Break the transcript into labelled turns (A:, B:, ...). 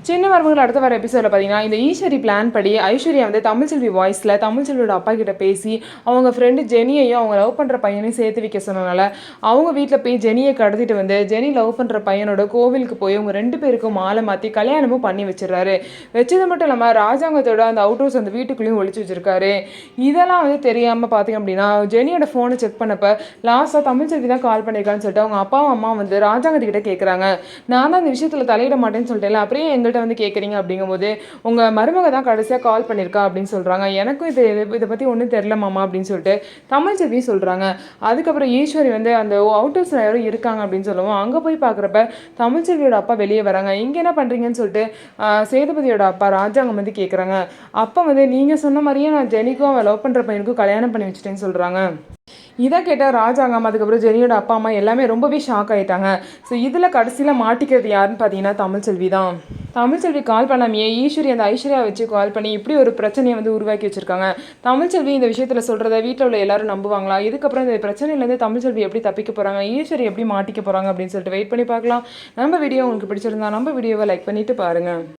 A: சின்ன மருமகள் அடுத்த வர எபிசோடில் பார்த்தீங்கன்னா இந்த ஈஸ்வரி பிளான் படி ஐஸ்வர்யா வந்து தமிழ்ச்செல்வி வாய்ஸில் தமிழ்ச்செல்வியோட அப்பா கிட்ட பேசி அவங்க ஃப்ரெண்டு ஜெனியையும் அவங்க லவ் பண்ணுற பையனையும் சேர்த்து வைக்க சொன்னனால அவங்க வீட்டில் போய் ஜெனியை கடத்திட்டு வந்து ஜெனி லவ் பண்ணுற பையனோட கோவிலுக்கு போய் அவங்க 2 பேருக்கும் மாலை மாற்றி கல்யாணமும் பண்ணி வச்சிடறாரு. வச்சது மட்டும் இல்லாமல் ராஜாங்கத்தோட அந்த அவுட் ஹவுஸ் அந்த வீட்டுக்குள்ளேயும் ஒழிச்சு வச்சிருக்காரு. இதெல்லாம் வந்து தெரியாமல் பார்த்தீங்க அப்படின்னா ஜெனியோட ஃபோனை செக் பண்ணப்போ லாஸ்ட்டாக தமிழ்ச்செல்வி தான் கால் பண்ணியிருக்கான்னு சொல்லிட்டு அவங்க அப்பாவும் அம்மா வந்து ராஜாங்கத்துக்கிட்ட கேட்குறாங்க. நான் தான் இந்த விஷயத்தில் தலையிட மாட்டேன்னு சொல்லிட்டேன், அப்படியே எங்கள்கிட்ட வந்து கேட்குறீங்க அப்படிங்கும்போது உங்கள் மருமக தான் கடைசியாக கால் பண்ணியிருக்கா அப்படின்னு சொல்கிறாங்க. எனக்கும் இதை பற்றி ஒன்றும் தெரில மாமா அப்படின்னு சொல்லிட்டு தமிழ்ச்செல்வி சொல்கிறாங்க. அதுக்கப்புறம் ஈஸ்வரி வந்து அந்த அவுட் ஹவுஸில் யாரும் இருக்காங்க அப்படின்னு சொல்லுவோம். அங்கே போய் பார்க்குறப்ப தமிழ்ச்செல்வியோட அப்பா வெளியே வராங்க. இங்கே என்ன பண்ணுறீங்கன்னு சொல்லிட்டு சேதுபதியோட அப்பா ராஜாங்கம் வந்து கேட்குறாங்க. அப்போ வந்து நீங்கள் சொன்ன மாதிரியே நான் ஜெனிக்கும் அவள் லவ் பண்ணுற பையனுக்கும் கல்யாணம் பண்ணி வச்சுட்டேன்னு சொல்கிறாங்க. இதை கேட்டால் ராஜாங்கம் அதுக்கப்புறம் ஜெனியோட அப்பா அம்மா எல்லாமே ரொம்பவே ஷாக் ஆகிட்டாங்க. ஸோ இதில் கடைசியில் மாட்டிக்கிறது யாருன்னு பார்த்தீங்கன்னா தமிழ்ச்செல்வி தான். தமிழ்ச்செல்வி கால் பண்ணாமையே ஈஸ்வரி அந்த ஐஸ்வர்யா வச்சு கால் பண்ணி இப்படி ஒரு பிரச்சனையை வந்து உருவாக்கி வச்சுருக்காங்க. தமிழ்ச்செல்வி இந்த விஷயத்தில் சொல்கிறத வீட்டில் உள்ள எல்லாரும் நம்புவாங்களா? இதுக்கப்புறம் இந்த பிரச்சனையிலேருந்து தமிழ்ச்செல்வி எப்படி தப்பிக்க போகிறாங்க, ஈஸ்வரி எப்படி மாட்டிக்க போகிறாங்க அப்படின்னு சொல்லிட்டு வெயிட் பண்ணி பார்க்கலாம். நம்ம வீடியோ உங்களுக்கு பிடிச்சிருந்தா நம்ம வீடியோவை லைக் பண்ணிவிட்டு பாருங்கள்.